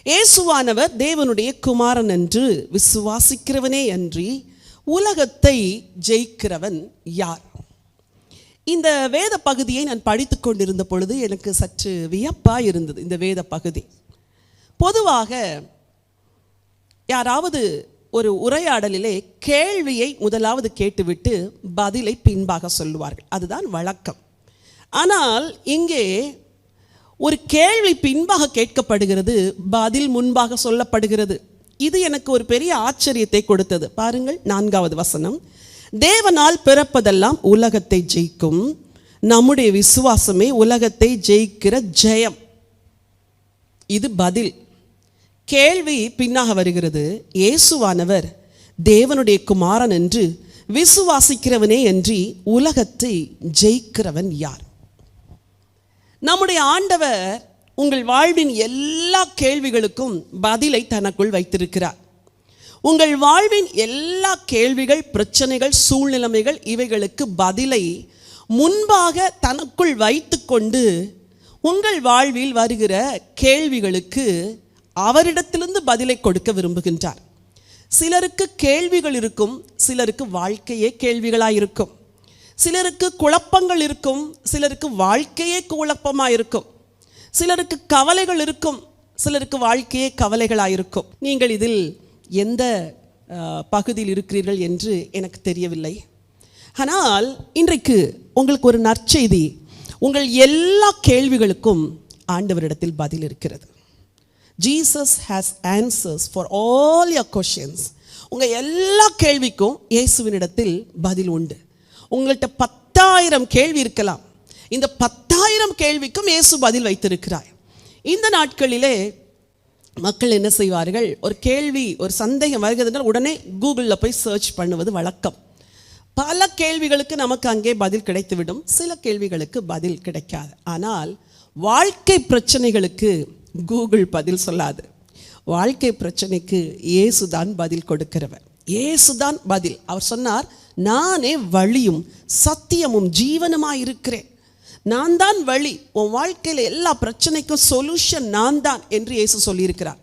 இயேசுவானவர் தேவனுடைய குமாரன் என்று விசுவாசிக்கிறவனே அன்றி உலகத்தை ஜெயிக்கிறவன் யார்? இந்த வேத பகுதியை நான் படித்து கொண்டிருந்த பொழுது எனக்கு சற்று வியப்பாக இருந்தது. இந்த வேத பகுதி பொதுவாக யாராவது ஒரு உரையாடலிலே கேள்வியை முதலாவது கேட்டுவிட்டு பதிலை பின்பாக சொல்லுவார்கள், அதுதான் வழக்கம். ஆனால் இங்கே ஒரு கேள்வி பின்பாக கேட்கப்படுகிறது, பதில் முன்பாக சொல்லப்படுகிறது. இது எனக்கு ஒரு பெரிய ஆச்சரியத்தை கொடுத்தது. பாருங்கள், 4வது வசனம், தேவனால் பிறப்பதெல்லாம் உலகத்தை ஜெயிக்கும், நம்முடைய விசுவாசமே உலகத்தை ஜெயிக்கிற ஜெயம். இது பதில். கேள்வி பின்னாக வருகிறது, இயேசுவானவர் தேவனுடைய குமாரன் என்று விசுவாசிக்கிறவனே அன்றி உலகத்தை ஜெயிக்கிறவன் யார்? நம்முடைய ஆண்டவர் உங்கள் வாழ்வின் எல்லா கேள்விகளுக்கும் பதிலை தனக்குள் வைத்திருக்கிறார். உங்கள் வாழ்வின் எல்லா கேள்விகள், பிரச்சனைகள், சூழ்நிலைமைகள் இவைகளுக்கு பதிலை முன்பாக தனக்குள் வைத்து கொண்டு உங்கள் வாழ்வில் வருகிற கேள்விகளுக்கு அவரிடத்திலிருந்து பதிலை கொடுக்க விரும்புகின்றார். சிலருக்கு கேள்விகள் இருக்கும், சிலருக்கு வாழ்க்கையே கேள்விகளாயிருக்கும். சிலருக்கு குழப்பங்கள் இருக்கும், சிலருக்கு வாழ்க்கையே குழப்பமாக இருக்கும். சிலருக்கு கவலைகள் இருக்கும், சிலருக்கு வாழ்க்கையே கவலைகளாயிருக்கும். நீங்கள் இதில் எந்த பகுதியில் இருக்கிறீர்கள் என்று எனக்கு தெரியவில்லை. ஆனால் இன்றைக்கு உங்களுக்கு ஒரு நற்செய்தி. உங்கள் எல்லா கேள்விகளுக்கும் ஆண்டவரிடத்தில் பதில் இருக்கிறது. Jesus has answers for all your questions. உங்கள் எல்லா கேள்விக்கும் இயேசுவினிடத்தில் பதில் உண்டு. உங்கள்கிட்ட 10,000 கேள்வி இருக்கலாம், இந்த 10,000 கேள்விக்கும் இயேசு பதில் வைத்திருக்கிறார். இந்த நாட்களிலே மக்கள் என்ன செய்வார்கள், ஒரு கேள்வி, ஒரு சந்தேகம் வருகிறதுனால் உடனே கூகுளில் போய் சர்ச் பண்ணுவது வழக்கம். பல கேள்விகளுக்கு நமக்கு அங்கே பதில் கிடைத்துவிடும், சில கேள்விகளுக்கு பதில் கிடைக்காது. ஆனால் வாழ்க்கை பிரச்சனைகளுக்கு கூகுள் பதில் சொல்லாது. வாழ்க்கை பிரச்சனைக்கு இயேசுதான் பதில் கொடுக்கிறவர். இயேசுதான் பதில். அவர் சொன்னார், நானே வழியும் சத்தியமும் ஜீவனுமாய் இருக்கிறேன். நான் தான் வழி. உன் வாழ்க்கையில் எல்லா பிரச்சனைக்கும் சொல்யூஷன் நான் தான் என்று இயேசு சொல்லியிருக்கிறார்.